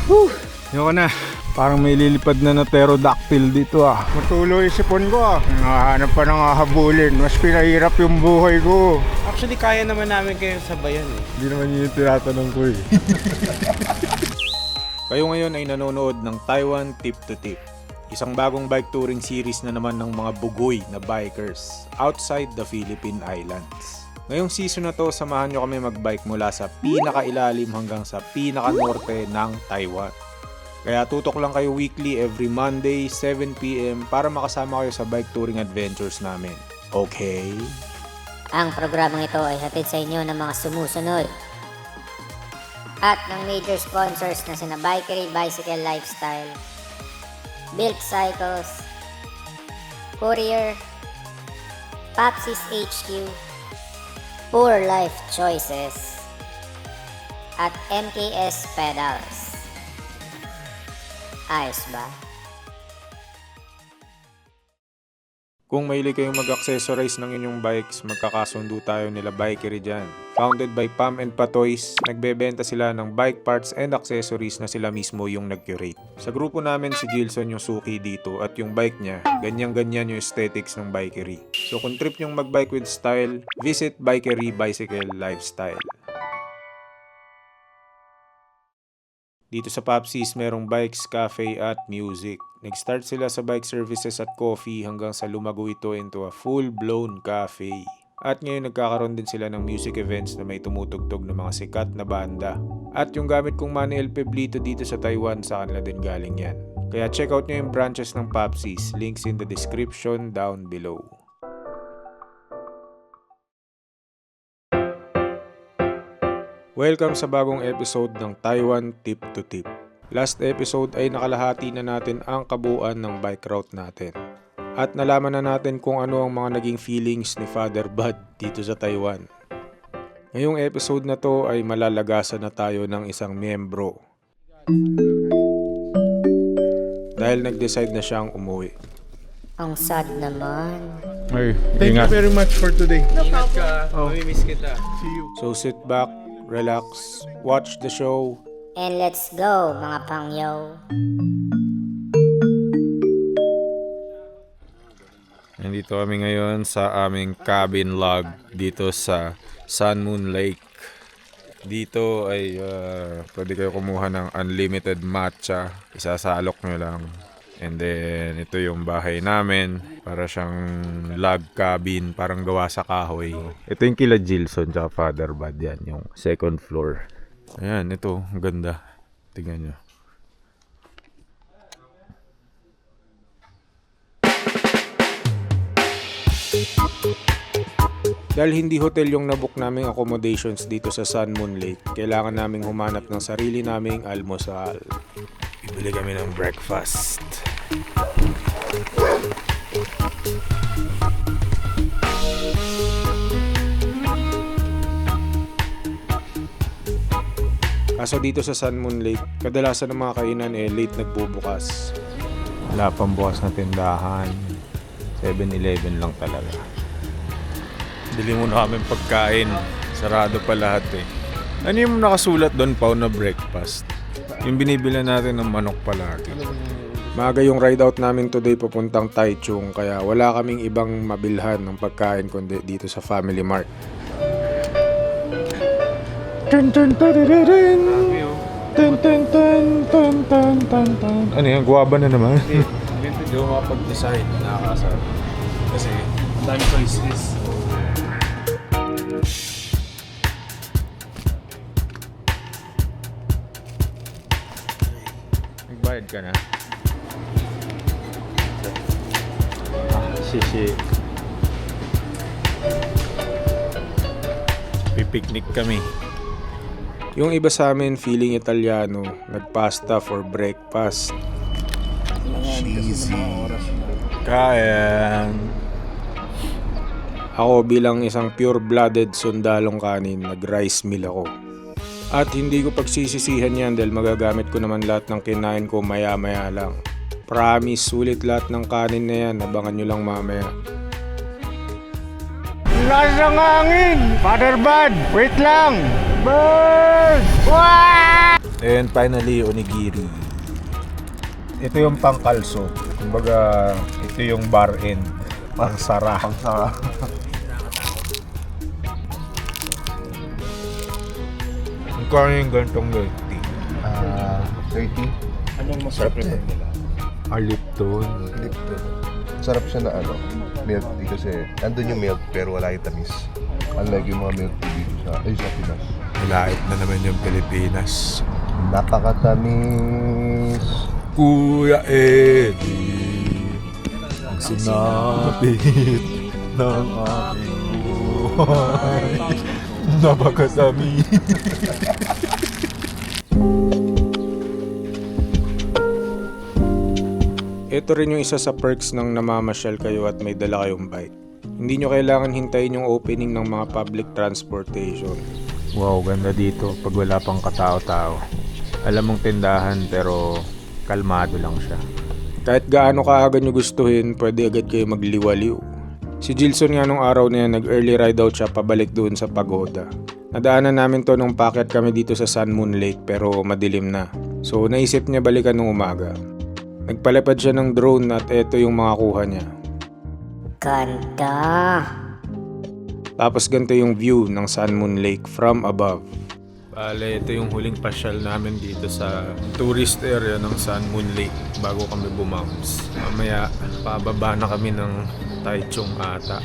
Yoko na. Parang may lilipad na pterodactyl dito ah. Matuloy sipon ko ah. Nahanap pa ng hahabulin. Mas pinahirap yung buhay ko. Actually, kaya naman namin kayo sabayan eh. Hindi naman yun yung tinatanong ko eh. Kayo ngayon ay nanonood ng Taiwan Tip to Tip. Isang bagong bike touring series na naman ng mga bugoy na bikers outside the Philippine Islands. Ngayong season na to, samahan nyo kami magbike mula sa pinakailalim hanggang sa pinaka-norte ng Taiwan. Kaya tutok lang kayo weekly every Monday, 7 PM para makasama kayo sa bike touring adventures namin. Okay? Ang programang ito ay hatid sa inyo ng mga sumusunod at ng major sponsors na sina Bikery Bicycle Lifestyle, Built Cycles, Courier, Papsis HQ, Poor Life Choices, at MKS Pedals. Ayos ba? Kung mahilig kayong mag-accessorize ng inyong bikes, magkakasundo tayo nila Bikery dyan. Founded by Pam and Patoys, nagbebenta sila ng bike parts and accessories na sila mismo yung nag-curate. Sa grupo namin si Gilson yung suki dito at yung bike niya, ganyan-ganyan yung aesthetics ng Bikery. So kung trip nyong magbike with style, visit Bikery Bicycle Lifestyle. Dito sa Papsis, merong bikes, cafe at music. Nag-start sila sa bike services at coffee hanggang sa lumago ito into a full-blown cafe. At ngayon nagkakaroon din sila ng music events na may tumutugtog ng mga sikat na banda. At yung gamit kong Manny El Peblito dito sa Taiwan, sa kanila din galing yan. Kaya check out nyo yung branches ng Papsis, links in the description down below. Welcome sa bagong episode ng Taiwan Tip to Tip. Last episode ay nakalahati na natin ang kabuuan ng bike route natin. At nalaman na natin kung ano ang mga naging feelings ni Father Bud dito sa Taiwan. Ngayong episode na to ay malalagasan na tayo ng isang miyembro. Dahil nag-decide na siyang umuwi. Ang sad naman. Ay, Thank you very much for today. Ingat ka. Mamimiss kita. See you. So sit back, relax, watch the show. And let's go, mga pangyaw. Nandito kami ngayon sa aming cabin log dito sa Sun Moon Lake. Dito ay pwede kayo kumuha ng unlimited matcha. Isasalok nyo lang. And then ito yung bahay namin. Para siyang log cabin, parang gawa sa kahoy. Ito yung kila Gilson tsaka Father Bud, yan yung second floor. Ayan, ito, ang ganda. Tingnan nyo. Dahil hindi hotel yung nabook naming accommodations dito sa Sun Moon Lake, kailangan naming humanap ng sarili naming almusal. Bibili kami ng breakfast. Kaso dito sa Sun Moon Lake, kadalasan ng mga kainan late nagbubukas. Wala pang bukas na tindahan. 7-Eleven lang talaga. Bili muna kami pagkain. Sarado pa lahat eh. Ano yung nakasulat doon, Pao, na breakfast? Yung binibila natin ng manok palagi. Maaga yung ride out namin today papuntang Taichung, kaya wala kaming ibang mabilhan ng pagkain kundi dito sa Family Mart. Ano yan? Guwaba na naman? Hindi ko makapag-decide. Nakakasarap. Kasi, ang dami choices. Nagbayad ka na? Sisi. Pipiknik kami. Yung iba sa amin feeling Italiano, nagpasta for breakfast. Cheesy. Kain. Ako bilang isang pure-blooded sundalong kanin, nag-rice meal ako. At hindi ko pagsisisihan yan dahil magagamit ko naman lahat ng kinain ko maya-maya lang. Promise, sulit lahat ng kanin na yan. Abangan nyo lang mamaya. Lasang hangin! Father Bud, wait lang! Bird! And finally, onigiri. Ito yung pangkalso. Kumbaga, ito yung bar end. Pangsara. Magkano yung gantong milk tea? 30. Anong mas prefer nila? Lipton. Lipton. Sarap siya na milk tea kasi andun yung milk pero wala yung tamis. Unlike yung mga milk tea dito sa Pinas. Malait na naman yung Pilipinas. Napakatamis. Kuya Eddie, ang sinapit ng aking buhay. Napakasami. Ito rin yung isa sa perks ng namamasyal kayo at may dala kayong bike. Hindi nyo kailangan hintayin yung opening ng mga public transportation. Wow, ganda dito pag wala pang katao-tao. Alam mong tindahan pero kalmado lang siya. Kahit gaano kaaga nyo gustuhin, pwede agad kayo magliwaliw. Si Gilson nga nung araw na yan, nag-early ride out siya pabalik doon sa pagoda. Nadaanan namin to nung packet kami dito sa Sun Moon Lake pero madilim na. So naisip niya balikan nung umaga. Nagpalipad siya ng drone at eto yung mga kuha niya. Ganda! Tapos ganito yung view ng Sun Moon Lake from above. Bale, ito yung huling pasyal namin dito sa tourist area ng Sun Moon Lake bago kami bumams. Mamaya, pababa na kami ng Taichung ata.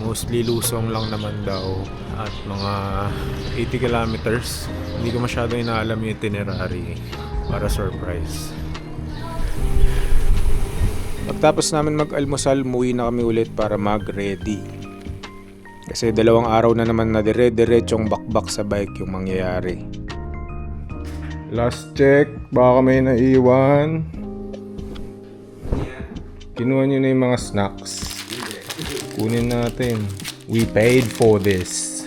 Mostly lusong lang naman daw at mga 80 kilometers. Hindi ko masyado inaalam yung itinerary para surprise. Pagtapos namin mag-almusal, muwi na kami ulit para mag-ready. Kasi 2 araw na naman na dire-diretsong bakbak sa bike yung mangyayari. Last check, baka may naiwan. Kinuha nyo na yung mga snacks. Kunin natin. We paid for this.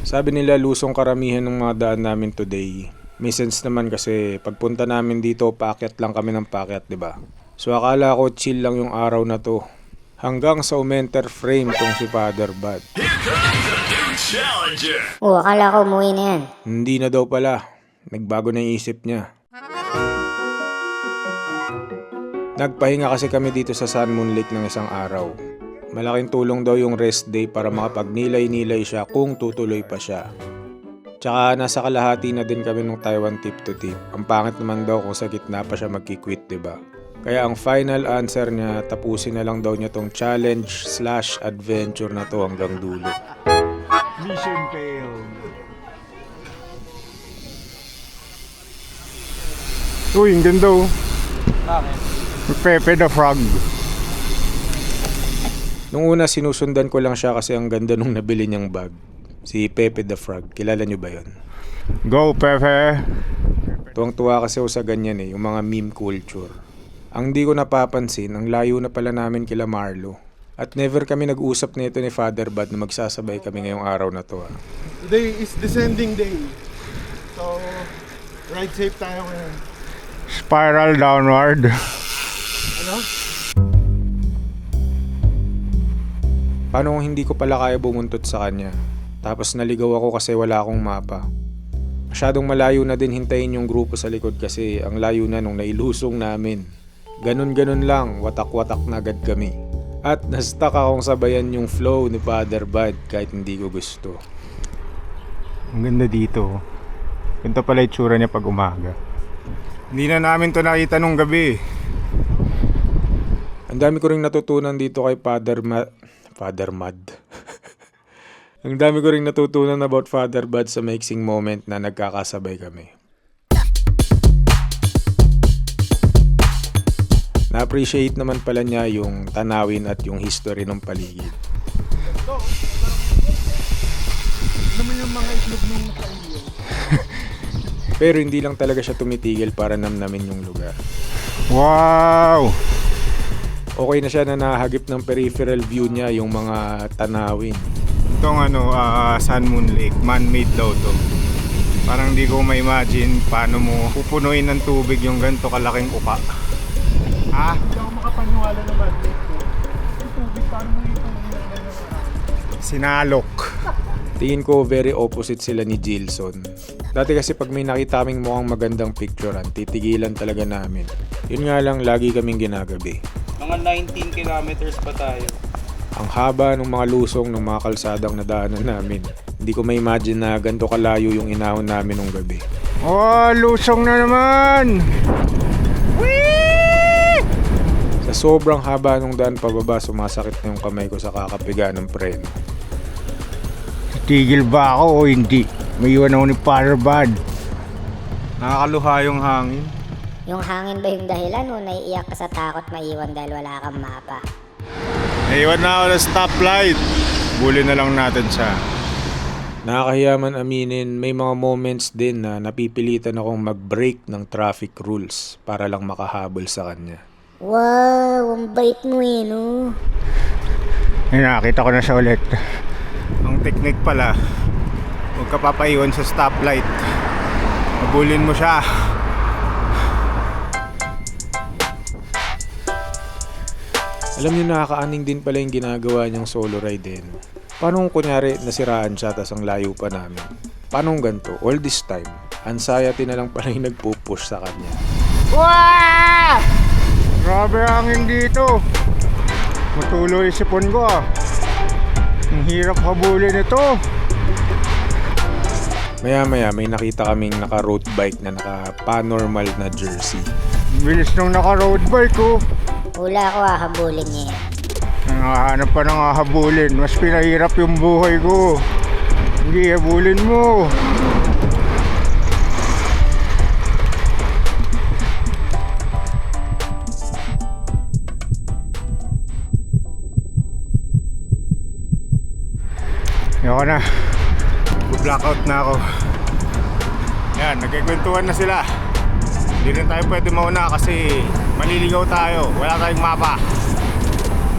Sabi nila lusong karamihan ng mga daan namin today. May sense naman kasi pagpunta namin dito, paakyat lang kami ng paakyat, di ba? So akala ko chill lang yung araw na to. Hanggang sa umenter frame tong si Father Bud. Akala ko umuwi na yan. Hindi na daw pala. Nagbago na yung isip niya. Nagpahinga kasi kami dito sa Sun Moon Lake ng isang araw. Malaking tulong daw yung rest day para makapagnilay-nilay siya kung tutuloy pa siya. Tsaka nasa kalahati na din kami ng Taiwan tip to tip. Ang pangit naman daw kung sa gitna pa siya magki-quit, diba? Kaya ang final answer niya, tapusin na lang daw niya tong challenge/adventure na to hanggang dulo. Mission failed. Uy, ang ganda oh. Pepe the Frog. Nung una sinusundan ko lang siya kasi ang ganda nung nabili niyang bag. Si Pepe the Frog. Kilala niyo ba yon? Go, Pepe! Tuwang-tuwa kasi ako sa ganyan yung mga meme culture. Ang di ko napapansin, ang layo na pala namin kila Marlo. At never kami nag-usap nito ni Father Bud na magsasabay kami ngayong araw na to. Today is descending day. So, ride safe tayo ngayon. Spiral downward. Ano? Paano kung hindi ko pala kaya bumuntot sa kanya? Tapos naligaw ako kasi wala akong mapa. Masyadong malayo na din hintayin yung grupo sa likod kasi ang layo na nung nailusong namin. Ganun-ganun lang, watak-watak na agad kami. At na-stuck akong sabayan yung flow ni Father Bud kahit hindi ko gusto. Ang ganda dito. Ganito pala itsura niya pag umaga. Hindi na namin to nakita nung gabi. Ang dami ko ring natutunan dito kay Father Mud. Ang dami ko ring natutunan about Father Bud sa mixing moment na nagkakasabay kami. Na-appreciate naman pala niya yung tanawin at yung history ng paligid. Naman yung mga itlog ng kailyo. Pero hindi lang talaga siya tumitigil para namnamin yung lugar. Wow! Okay na siya na nahagip ng peripheral view niya yung mga tanawin. Itong Sun Moon Lake, man-made daw to. Parang di ko ma-imagine paano mo pupunuin ng tubig yung ganito kalaking uka. Hindi ako makapaniwala naman. Yung tubig, paano mo ipunin ng Sinalok. Tingin ko very opposite sila ni Jilson. Dati kasi pag may nakita kaming mukhang magandang picturean, titigilan talaga namin. Yun nga lang, lagi kaming ginagabi. Mga 19 kilometers pa tayo. Ang haba ng mga lusong ng mga kalsadang nadaanan namin. Hindi ko ma-imagine na ganito kalayo yung inahon namin nung gabi. Oh, lusong na naman! Sa sobrang haba nung daan pababa, sumasakit na yung kamay ko sa kakapiga ng preno. Titigil ba ako o hindi? May iwan ako ni Father Bud. Nakakaluha yung hangin. Yung hangin ba yung dahilan o naiiyak ka sa takot maiwan dahil wala kang mapa? Naiwan na ako ng stoplight. Buli na lang natin siya. Nakakahiya man aminin, may mga moments din na napipilitan akong mag-break ng traffic rules para lang makahabol sa kanya. Wow, ang bait mo eh, no? Ay, nakakita ko na siya ulit. Ang technique pala, huwag ka papaiwan sa stoplight. Mabulin mo siya. Alam niyo, nakakaaning din pala yung ginagawa niyang solo ride din. Paano kung kunyari nasiraan siya tas ang layo pa namin? Paano kung ganito? All this time, anxiety na lang pala yung nagpupush sa kanya. Wow! Grabe hangin dito. Matuloy sipon ko ah. Ang hirap habulin ito. Maya-maya may nakita kaming naka-road bike na naka-panormal na jersey. Bilis nung naka-road bike ko. Hula ko habulin niya yan. Nangahanap pa ng habulin. Mas pinahirap yung buhay ko. Hindi, habulin mo. Ayoko na. Blackout na ako. Yan, nagkikwentuhan na sila. Hindi rin tayo pwede mauna kasi maliligaw tayo. Wala tayong mapa.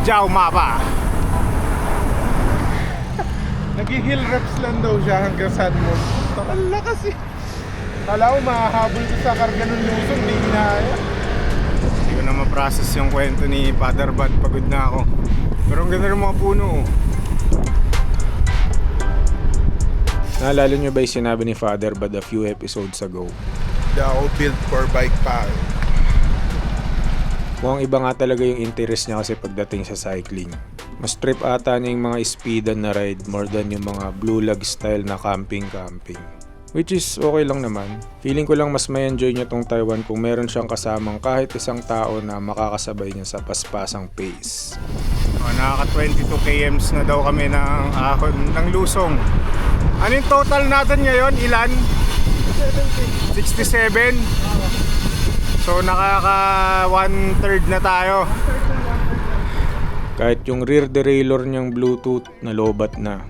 Ciao mapa. Nag-hill reps lang daw siya hanggang San Mon. Takal na kasi. Kala ko mahahabol ko sa karga ng Luzon, di ginaya. Hindi ko na ma-process yung kwento ni Father Bud. Pagod na ako. Pero ang ganda ng mga puno. Naalala niyo ba yung sinabi ni Father Bud a few episodes ago? Hindi ako built for bike pack. Mukhang iba nga talaga yung interest niya kasi pagdating sa cycling. Mas trip ata niya yung mga speedan na ride more than yung mga blue lug style na camping. Which is okay lang naman. Feeling ko lang mas may enjoy niya tong Taiwan kung meron siyang kasamang kahit isang tao na makakasabay niya sa paspasang pace. Nakaka 22 kms na daw kami ng ahon ng lusong. Ano yung total natin ngayon? Ilan? 67. So nakaka 1/3 na tayo. Kahit yung rear derailleur niyang Bluetooth na lobat na,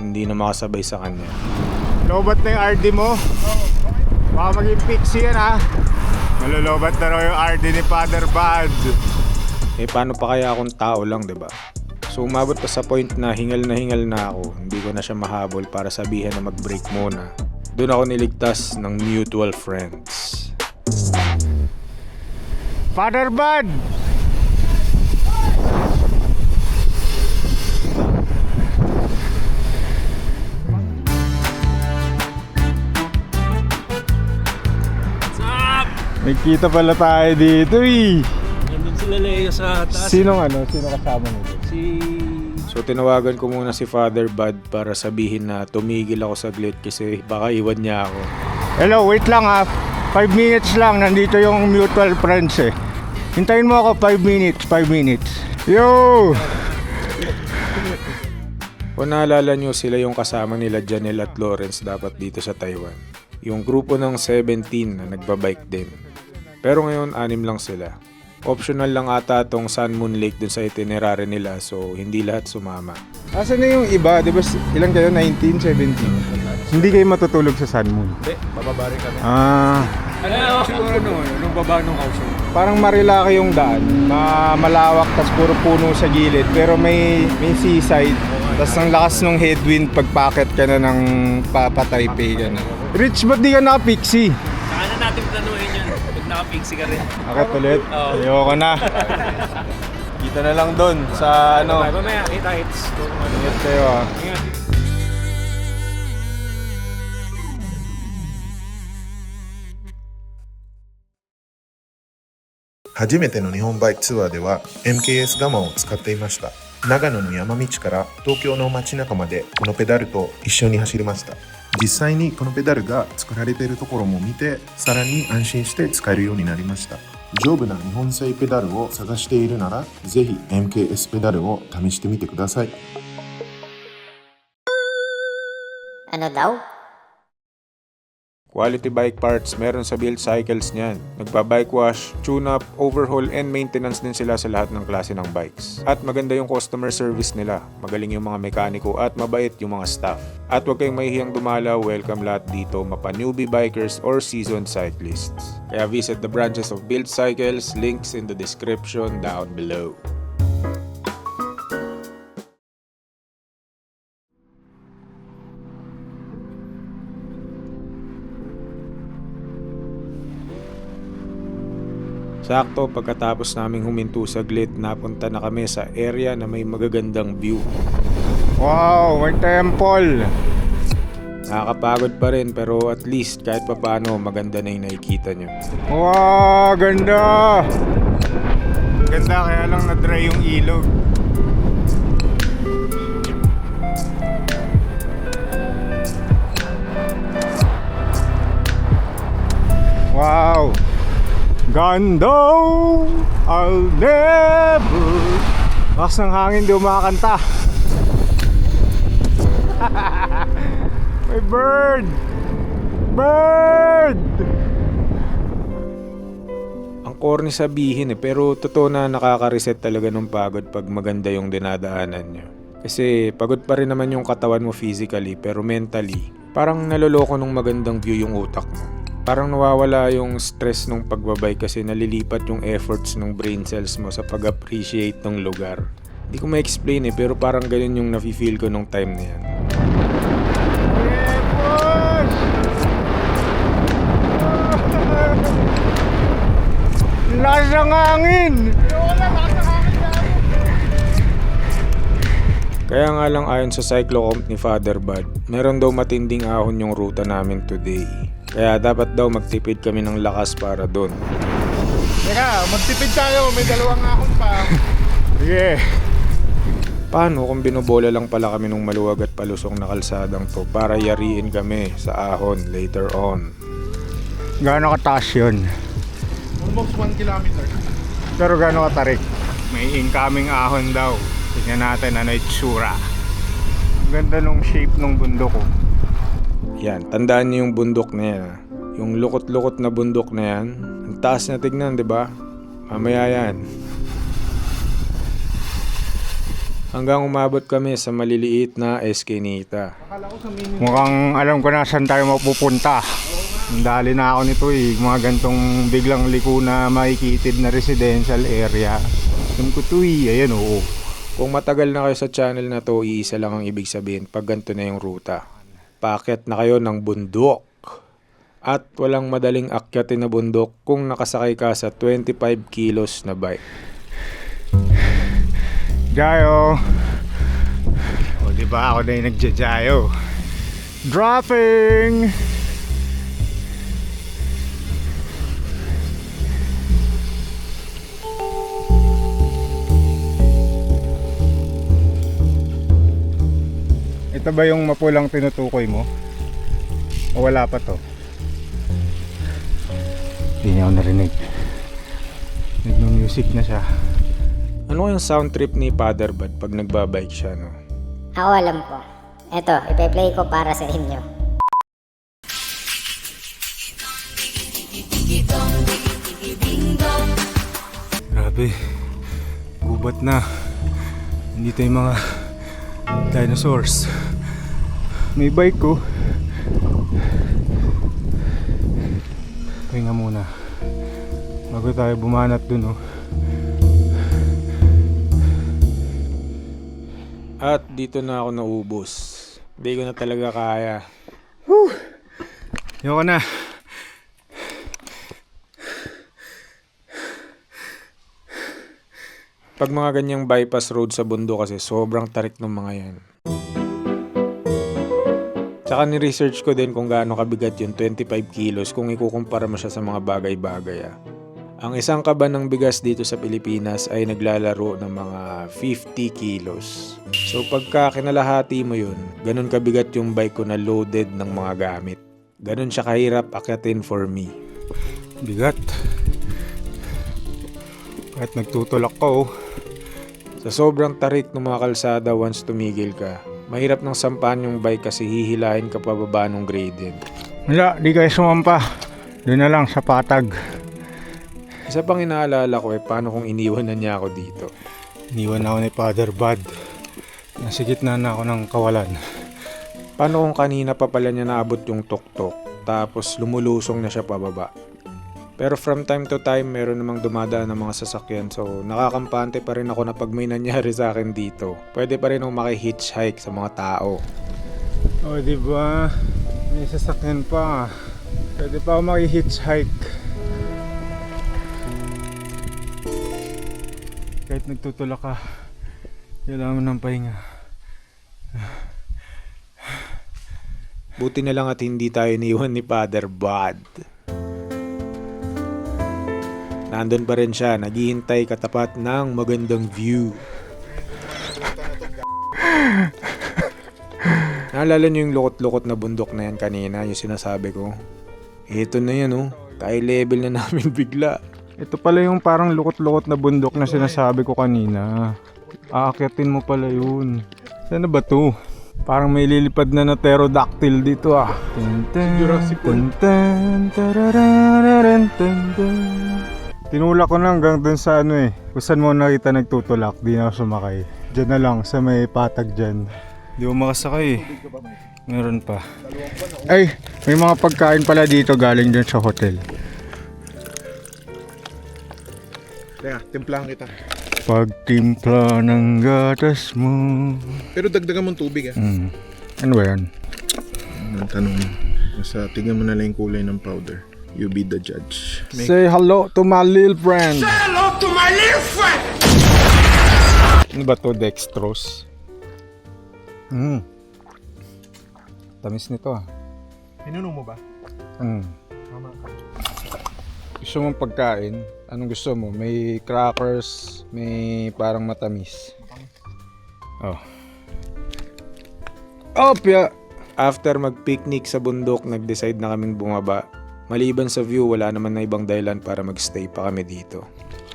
hindi na makasabay sa kanya. Lobat na yung RD mo? Baka maging pixie yan ha. Malolobat na raw yung RD ni Father Bud. Eh paano pa kaya akong tao lang, 'di ba? So umabot pa sa point na hingal na ako. Hindi ko na siya mahabol para sabihin na mag-break muna. Doon ako niligtas ng mutual friends. Father Bud! May kita pala tayo dito eh. Nandun sila Leo sa taas. Sino kasama nito? So tinawagan ko muna si Father Bud para sabihin na tumigil ako saglit kasi baka iwan niya ako. Hello, wait lang ha. 5 minutes lang, nandito yung mutual friends eh. Hintayin mo ako 5 minutes. Yo! Kung naalala nyo, sila yung kasama nila Janelle at Lawrence dapat dito sa Taiwan. Yung grupo ng 17 na nagbabike din. Pero ngayon, 6 lang sila. Optional lang ata tong Sun Moon Lake dun sa itinerary nila, so hindi lahat sumama. Asan na yung iba? Di ba ilan kayo? 19, 17? Hindi kayo matutulog sa Sun Moon? Hindi, bababa rin kami. Siguro nung baba nung house. Parang marilaki yung daan. Malawak, tas puro puno sa gilid. Pero may seaside. Tas ang lakas ng headwind pagpaket ka na ng Taipei ka na. Rich, ba't di ka naka-pixie? Saka na natin planuhin yan. Pag naka-pixie ka rin. Akit ulit? Ayoko na. Kita na lang doon sa ano. Mamaya, kita-hits. Ingat kayo ah. Ingat. 初めての日本バイクツアーでは MKS ガマを使っていました。長野の山道から東京の街中までこのペダルと一緒に走りました。実際にこのペダルが作られているところも見て、さらに安心して使えるようになりました。丈夫な日本製ペダルを探しているなら、ぜひ MKS ペダルを試してみてください。 Ano daw? Quality bike parts meron sa Built Cycles niyan. Nagpa-bike wash, tune-up, overhaul, and maintenance din sila sa lahat ng klase ng bikes. At maganda yung customer service nila. Magaling yung mga mekaniko at mabait yung mga staff. At huwag kayong mahihiyang dumalaw, welcome lahat dito, mapa newbie bikers or seasoned cyclists. Kaya visit the branches of Built Cycles, links in the description down below. Sakto pagkatapos naming huminto saglit, napunta na kami sa area na may magagandang view. Wow, may temple. Nakakapagod pa rin pero at least kahit papaano maganda na yung nakikita nyo. Wow, ganda. Ganda kaya lang na-dry yung ilog. Wow. Ganda. I'll never. Lakas ng hangin, di umakanta. May bird. Bird. Ang corny sabihin pero totoo na nakaka-reset talaga ng pagod pag maganda yung dinadaanan nyo. Kasi pagod pa rin naman yung katawan mo physically pero mentally, parang naloloko ng magandang view yung utak mo. Parang nawawala yung stress ng pagbabike kasi nalilipat yung efforts ng brain cells mo sa pag-appreciate ng lugar. Hindi ko ma-explain pero parang ganun yung nafe-feel ko nung time na yan. Lakas ng hangin! Kaya nga lang ayon sa cyclocomp ni Father Bud, meron daw matinding ahon yung ruta namin today. Kaya dapat daw magtipid kami ng lakas para doon. Teka, magtipid tayo. May dalawang ahon pa. Sige. Paano kung binobola lang pala kami nung maluwag at palusong na kalsadang to para yariin kami sa ahon later on? Gaano kataas yun? Almost 1 kilometer. Pero gaano katarik? May incoming ahon daw. Tingnan natin ano itsura. Ang ganda nung shape nung bundok ko. Yan, tandaan niyo yung bundok na yan. Yung lukot-lukot na bundok na yan. Ang taas na tignan, di ba? Mamaya yan. Hanggang umabot kami sa maliliit na eskinita. Mukhang alam ko na saan tayo mapupunta. Dali na ako nito mga gantong biglang liko na makikitid na residential area. Alam ko to ayan oo. Kung matagal na kayo sa channel na to, iisa lang ang ibig sabihin pag ganito na yung ruta. Paakyat na kayo ng bundok. At walang madaling akyatin na bundok kung nakasakay ka sa 25 kilos na bike. Jayo! O diba ako na yung nagjajayo. Dropping! Ito ba yung mapulang tinutukoy mo? O wala pa to? Hindi niya ako narinig. Nagno-music na siya. Ano yung sound trip ni Father Bud pag nagbabike siya, no? Ako alam ko. Eto, ipe-play ko para sa inyo. Grabe. Gubat na. Hindi tayo mga dinosaurs. May bike ko. Pahinga muna. Bago tayo bumanat dun, oh. At dito na ako naubos. Hindi ko na talaga kaya. Ayoko na. Pag mga ganyang bypass road sa bundok kasi sobrang tarik ng mga yan. Tsaka ni-research ko din kung gaano kabigat yung 25 kilos kung ikukumpara mo siya sa mga bagay-bagay. Ang isang kaban ng bigas dito sa Pilipinas ay naglalaro ng mga 50 kilos. So pagka kinalahati mo yun, ganun kabigat yung bike ko na loaded ng mga gamit. Ganun siya kahirap akyatin for me. Bigat. Kahit nagtutulak ko. Sa sobrang tarik ng mga kalsada once tumigil ka, mahirap nang sampahan yung bike kasi hihilahin ka pababa ng gradient. Wala, di kayo sumampa. Doon na lang sa patag. Isa pang inaalala ko paano kung iniwan na niya ako dito. Iniwan ako ni Father Bud. Nasa gitna na ako ng kawalan. Paano kung kanina pa pala niya naabot yung tuktok tapos lumulusong na siya pababa. Pero from time to time meron namang dumadaan ng mga sasakyan so nakakampante pa rin ako na pag may nangyari sa akin dito. Pwede pa rin akong maki-hitchhike sa mga tao. O diba, may sasakyan pa. Pwede pa ako maki-hitchhike. Kahit nagtutulak ka, kailangan mo ng pahinga. Buti na lang at hindi tayo iniwan ni Father Bud. Nandun pa rin siya, naghihintay katapat ng magandang view. Naalala niyo yung lukot-lukot na bundok na yan kanina, yung sinasabi ko? Ito na yan oh, kaya level na namin bigla. Ito pala yung parang lukot-lukot na bundok na sinasabi ko kanina. Aakyatin mo pala yun. Sana ba to? Parang may lilipad na pterodactyl dito ah. Jurassic World. Tinulak ko na hanggang dun sa kung saan mo nakita nagtutulak. Di na ako sumakay. Diyan na lang sa may patag dyan. Di mo makasakay. Meron pa. Ay, may mga pagkain pala dito galing dun sa hotel. Teka, timplahan kita. Pagtimpla ng gatas mo. Pero dagdagan mong tubig ah. Ano ba yan? Ang tanong, basta tingnan mo na lang yung kulay ng powder. You be the judge. Say hello to my little friend. Say hello to my little friend. Ano ba to? Dextrose? Tamis nito ah. Pinuno mo ba? Gusto mong pagkain? Anong gusto mo? May crackers, may parang matamis. Oh. Opya! After mag-picnic sa bundok, nag-decide na kaming bumaba. Maliban sa view, wala naman na ibang dahilan para magstay pa kami dito.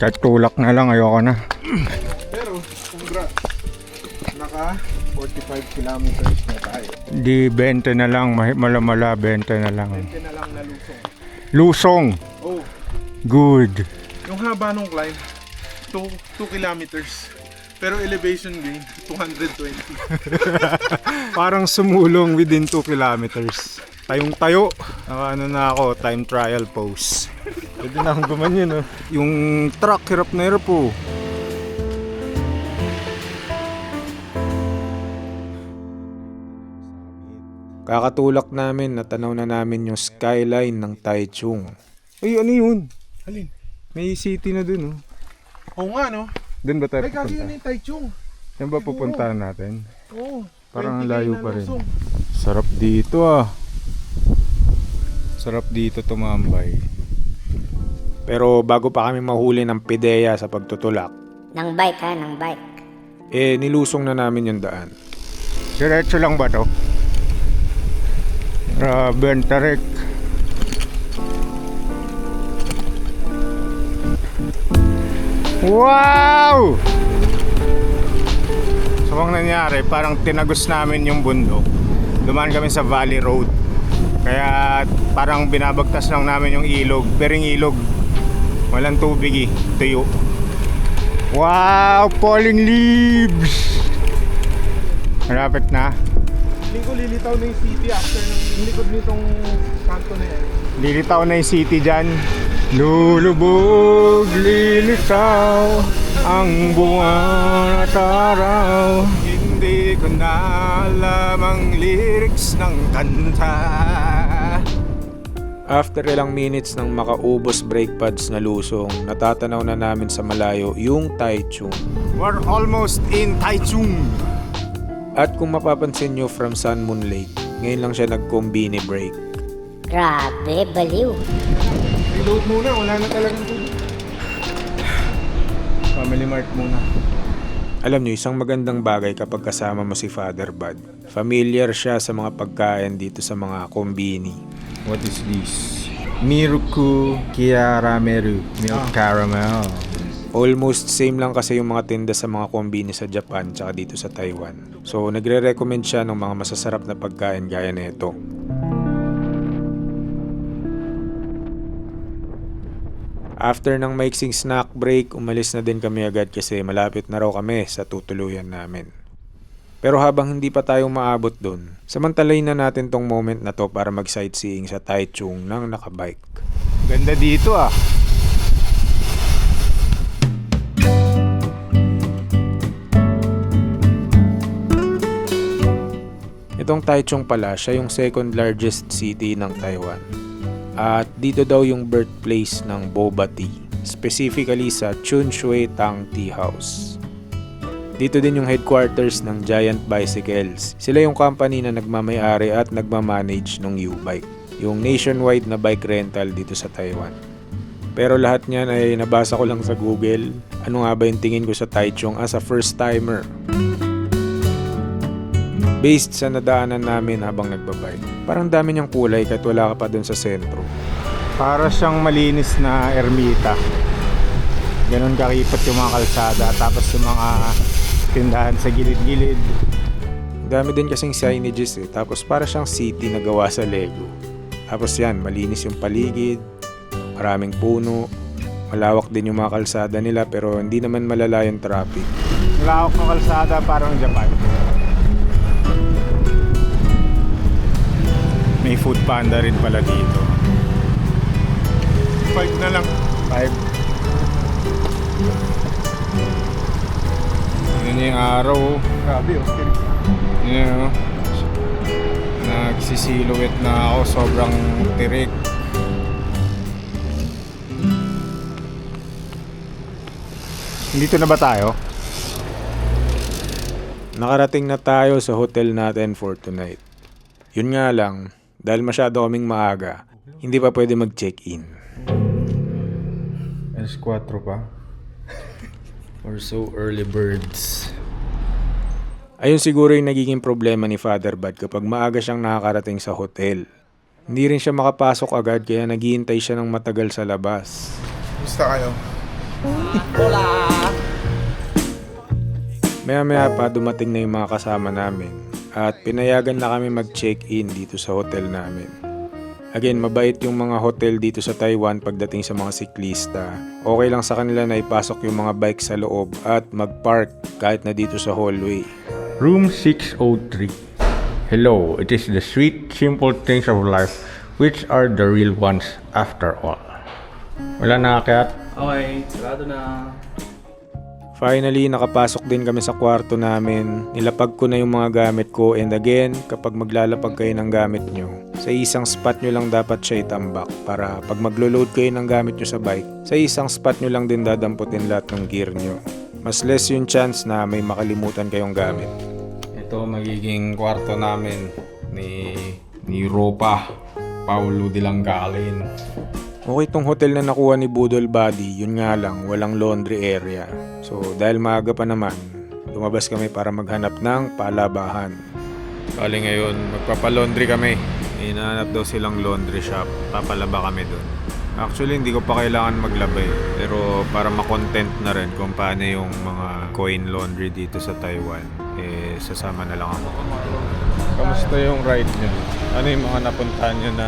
Kahit tulak na lang, ayoko na. Pero, congrats. Naka 45 kilometers na tayo. Di 20 na lang, mala-mala 20 na lang. 20 na lang na lusong. Lusong! Oh, Good! yung haba nung climb, 2 kilometers. Pero elevation gain, 220. Parang sumulong within 2 kilometers. Tayong tayo. Ano na ako, time trial pose. Pwede na akong gumanyan, no? Yung truck, hirap na hirap po. Kakatulak namin, natanaw na namin yung skyline ng Taichung. Ay, ano yun? Alin? May city na dun, oh. Oo nga, no? Doon ba tayo Ay, kagi pupunta? yun yung Taichung. Yan ba pupuntahan natin? Oo. Parang 20K layo na pa rin. lusong. Sarap dito, ah. Sarap dito tumambay. Pero bago pa kami mahuli ng pideya sa pagtutulak, Ng bike ha, ng bike. nilusong na namin yung daan. Diretso lang ba to? Grabe ang tarik. Wow! So ang nangyari, parang tinagos namin yung bundok. Dumaan kami sa Valley Road. Kaya parang binabagtas lang namin yung ilog. Bering ilog. Walang tubig tuyo. Wow! Falling leaves! Malapit na. Hindi ko lilitaw na yung city after ng likod nitong kanto na yan. Lilitaw na yung city dyan. Lulubog, lilitaw ang buwan at araw. Hindi ko na alam ang lyrics ng kanta. After ilang minutes ng makaubos brake pads na lusong, natatanaw na namin sa malayo yung Taichung. We're almost in Taichung. At kung mapapansin nyo from Sun Moon Lake, ngayon lang siya nag-combine brake. Grabe, baliw. Reload muna, wala na talagang tubig. Family Mart muna. Alam nyo, isang magandang bagay kapag kasama mo si Father Bud. Familiar siya sa mga pagkain dito sa mga kombini. What is this? Miruku Kiarameru Milk Caramel. Almost same lang kasi yung mga tinda sa mga kombini sa Japan tsaka dito sa Taiwan. So nagre-recommend siya ng mga masasarap na pagkain gaya nito. After ng maiksing snack break, umalis na din kami agad kasi malapit na raw kami sa tutuluyan namin. Pero habang hindi pa tayo maabot dun, samantalayin na natin tong moment na to para mag-sightseeing sa Taichung ng nakabike. Ganda dito ah. Itong Taichung pala, siya yung second largest city ng Taiwan. At dito daw yung birthplace ng boba tea, specifically sa Chunshui Tang Tea House. Dito din yung headquarters ng Giant Bicycles. Sila yung company na nagmamayari at nagmamanage ng U-Bike, yung nationwide na bike rental dito sa Taiwan. Pero lahat niyan ay nabasa ko lang sa Google. Ano nga ba yung tingin ko sa Taichung as a first timer? Based sa nadaanan namin habang nagbabike. Parang dami niyang kulay kahit wala ka pa dun sa sentro. Para siyang malinis na ermita. Ganon kakipot yung mga kalsada. Tapos yung mga tindahan sa gilid-gilid. Dami din kasing signages eh. Tapos para siyang city na gawa sa Lego. Tapos yan, malinis yung paligid. Maraming puno. Malawak din yung mga kalsada nila pero hindi naman malala yung traffic. Lawak ng kalsada parang Japan. May food panda rin pala dito. 5 na lang. 5. Yun yung araw. Grabe, okay. Yun oh. Nagsisiluwet na ako. Sobrang tirik. Dito na ba tayo? Nakarating na tayo sa hotel natin for tonight. Yun nga lang, dahil masyado kaming maaga, hindi pa pwede mag-check-in. Alas 4 pa. Or so early birds. Ayun siguro yung nagiging problema ni Father Bud kapag maaga siyang nakakarating sa hotel. Hindi rin siya makapasok agad kaya naghihintay siya ng matagal sa labas. Gusto kayo? Maya-maya pa dumating na yung mga kasama namin at pinayagan na kami mag-check-in dito sa hotel namin. Again, mabait yung mga hotel dito sa Taiwan pagdating sa mga siklista. Okay lang sa kanila na ipasok yung mga bike sa loob at mag-park kahit na dito sa hallway. Room 603. Hello, it is the sweet, simple things of life which are the real ones after all. Wala na, Kat? Okay, sarado na. Finally, nakapasok din kami sa kwarto namin. Nilapag ko na yung mga gamit ko and again, kapag maglalapag kayo ng gamit nyo, sa isang spot nyo lang dapat siya itambak para pag maglo-load kayo ng gamit nyo sa bike, sa isang spot nyo lang din dadamputin lahat ng gear nyo. Mas less yung chance na may makalimutan kayong gamit. Ito magiging kwarto namin ni Ropa Paulo de Langalin. Okay tong hotel na nakuha ni Budol Buddy, yun nga lang, walang laundry area. So dahil maaga pa naman, lumabas kami para maghanap ng palabahan. Kali ngayon, magpapalaundry kami. Hinahanap daw silang laundry shop, papalaba kami dun. Actually, hindi ko pa kailangan maglaba eh. Pero para makontent na rin kung paano yung mga coin laundry dito sa Taiwan, eh sasama na lang ako. Kamusta yung ride nyo? Ano yung mga napuntahan nyo na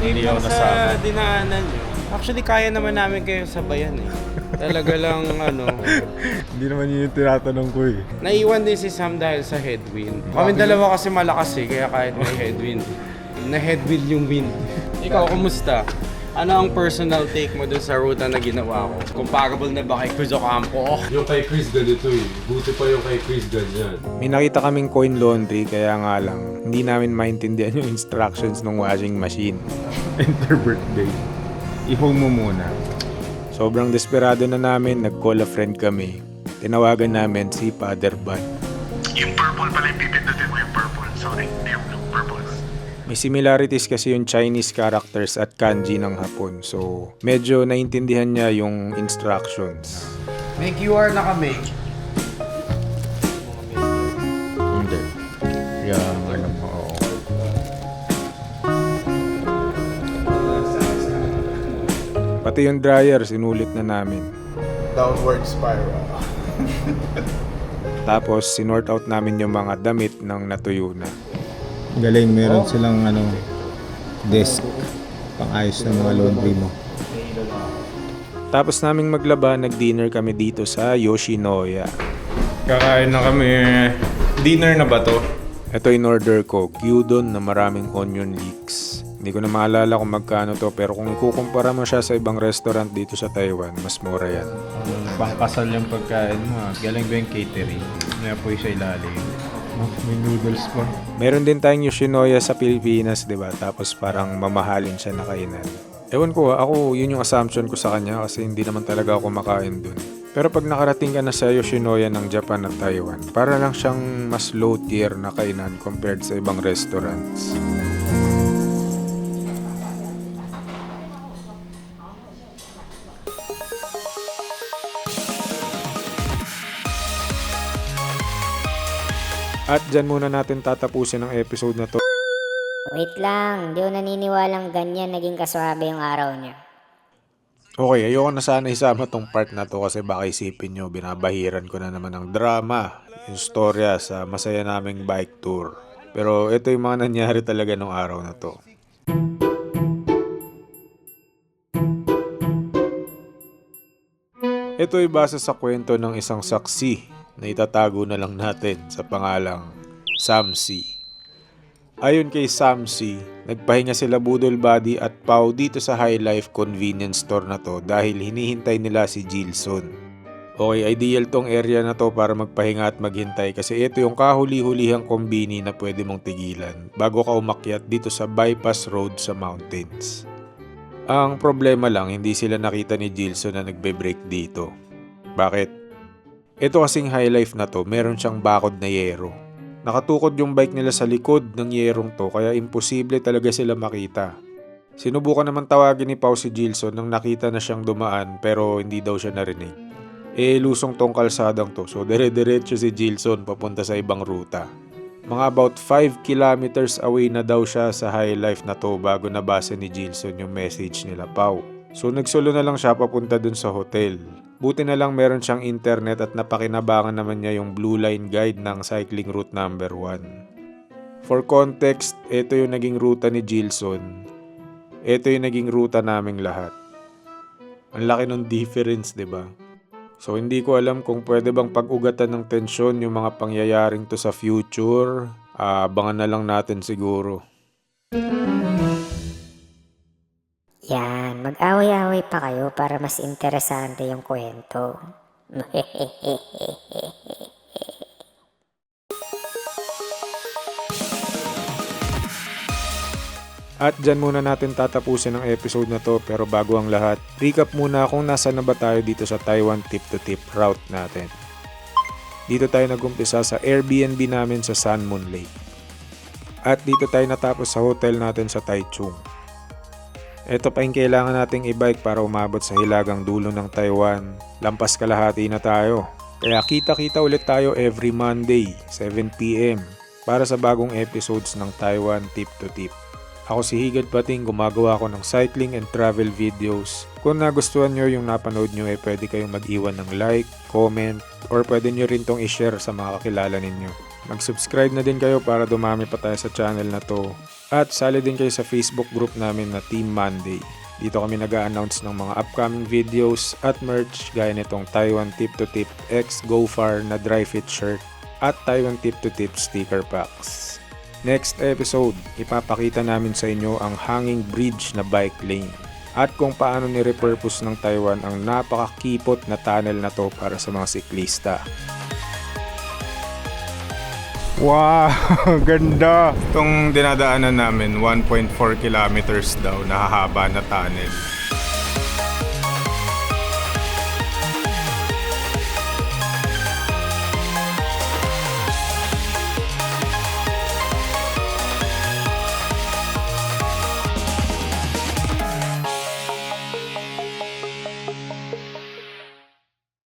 hindi ako nasama? Sa dinaanan nyo. Actually, kaya naman namin kayo sabayan eh. Talaga lang Hindi naman yun yung tinatanong ko eh. naiwan din si Sam dahil sa headwind. Kami dalawa kasi malakas eh, kaya kahit may headwind. Na-headwind yung wind. Ikaw, kumusta? Ano ang personal take mo dun sa ruta na ginawa ko? Comparable na ba kay Cruz Ocampo? Yung kay Chris ganito eh. Buti pa yung kay Chris ganyan. May nakita kaming coin laundry kaya nga lang hindi namin maintindihan yung instructions ng washing machine. Enter birthday. I-home mo muna. Sobrang desperado na namin, nag-call a friend kami. Tinawagan namin si Father Bud. Yung purple pala yung pipindutin mo yung purple. Sorry, hindi yung purple. May similarities kasi yung Chinese characters at kanji ng Hapon. So, medyo naintindihan niya yung instructions. May QR na kami. Hindi. Yung ano mo. Pati yung dryer, sinulit na namin. Downward spiral. Tapos, sinort out namin yung mga damit ng natuyo na. Galing, meron silang desk pang-ayos ng mga laundry mo. Tapos naming maglaba, nag-dinner kami dito sa Yoshinoya. Kakain na kami. Dinner na ba to? Ito in order ko, gyudon na maraming onion leeks. Hindi ko na maalala kung magkano to, pero kung ikukumpara mo siya sa ibang restaurant dito sa Taiwan, mas mura yan. Pangkasal yung pagkain mo. Galing ba yung catering? May apoy sa ilalim. May noodles pa. Meron din tayong Yoshinoya sa Pilipinas, di ba? Tapos parang mamahalin siya na kainan. Ewan ko, ako yun yung assumption ko sa kanya kasi hindi naman talaga ako makain dun. Pero pag nakarating ka na sa Yoshinoya ng Japan at Taiwan, para lang siyang mas low tier na kainan compared sa ibang restaurants. At dyan muna natin tatapusin ang episode na to. Wait lang, di ko naniniwalang ganyan naging kaswabe yung araw niya. Okay, ayoko na sana isama tong part na to kasi baka isipin nyo, binabahiran ko na naman ng drama, yung storya sa masaya naming bike tour. Pero ito yung mga nangyari talaga nung araw na to. Ito ay base sa kwento ng isang saksi na itatago na lang natin sa pangalang Samsi. Ayon kay Samsi, nagpahinga sila Budol Buddy at Pau dito sa High Life convenience store na to dahil hinihintay nila si Gilson. Okay, ideal tong area na to para magpahinga at maghintay kasi ito yung kahuli-hulihang kombini na pwede mong tigilan bago ka umakyat dito sa bypass road sa mountains. Ang problema lang, hindi sila nakita ni Gilson na nagbe-brake dito. Bakit? Ito kasing High Life na to, meron siyang bakod na yero. Nakatukod yung bike nila sa likod ng yerong to kaya imposible talaga sila makita. Sinubukan naman tawagin ni Pau si Gilson nang nakita na siyang dumaan pero hindi daw siya narinig. Lusong tong kalsadang to so dire-diretso si Gilson papunta sa ibang ruta. Mga about 5 kilometers away na daw siya sa High Life na to bago nabasa ni Gilson yung message nila Pau. So nagsulo na lang siya papunta dun sa hotel. Buti na lang meron siyang internet at napakinabangan naman niya yung Blue Line Guide ng cycling route number 1. For context, ito yung naging ruta ni Gilson. Ito yung naging ruta naming lahat. Ang laki ng difference, di ba? So hindi ko alam kung pwede bang pag-ugatan ng tensyon yung mga pangyayaring to sa future. Abangan na lang natin siguro. Yan, mag-away-away pa kayo para mas interesante yung kwento. At dyan muna natin tatapusin ang episode na to pero bago ang lahat, recap muna kung nasa na ba tayo dito sa Taiwan tip-to-tip route natin. Dito tayo nagumpisa sa Airbnb namin sa Sanmun Lake. At dito tayo natapos sa hotel natin sa Taichung. Ito pa yung kailangan nating i-bike para umabot sa hilagang dulo ng Taiwan. Lampas kalahati na tayo. Kaya kita-kita ulit tayo every Monday, 7 PM para sa bagong episodes ng Taiwan Tip to Tip. Ako si Higad Pating, gumagawa ako ng cycling and travel videos. Kung nagustuhan nyo yung napanood nyo pwede kayong mag-iwan ng like, comment, or pwede nyo rin tong i-share sa mga kakilala ninyo. Mag-subscribe na din kayo para dumami pa tayo sa channel na to. At sali din kayo sa Facebook group namin na Team Monday. Dito kami nag-a-announce ng mga upcoming videos at merch gaya nitong Taiwan Tip to Tip X Go Far na dry fit shirt at Taiwan Tip to Tip sticker packs. Next episode, ipapakita namin sa inyo ang hanging bridge na bike lane. at kung paano nirepurpose ng Taiwan ang napakakipot na tunnel na to para sa mga siklista. Wow, ganda! Itong dinadaanan namin, 1.4 kilometers daw na hahaba na tunnel.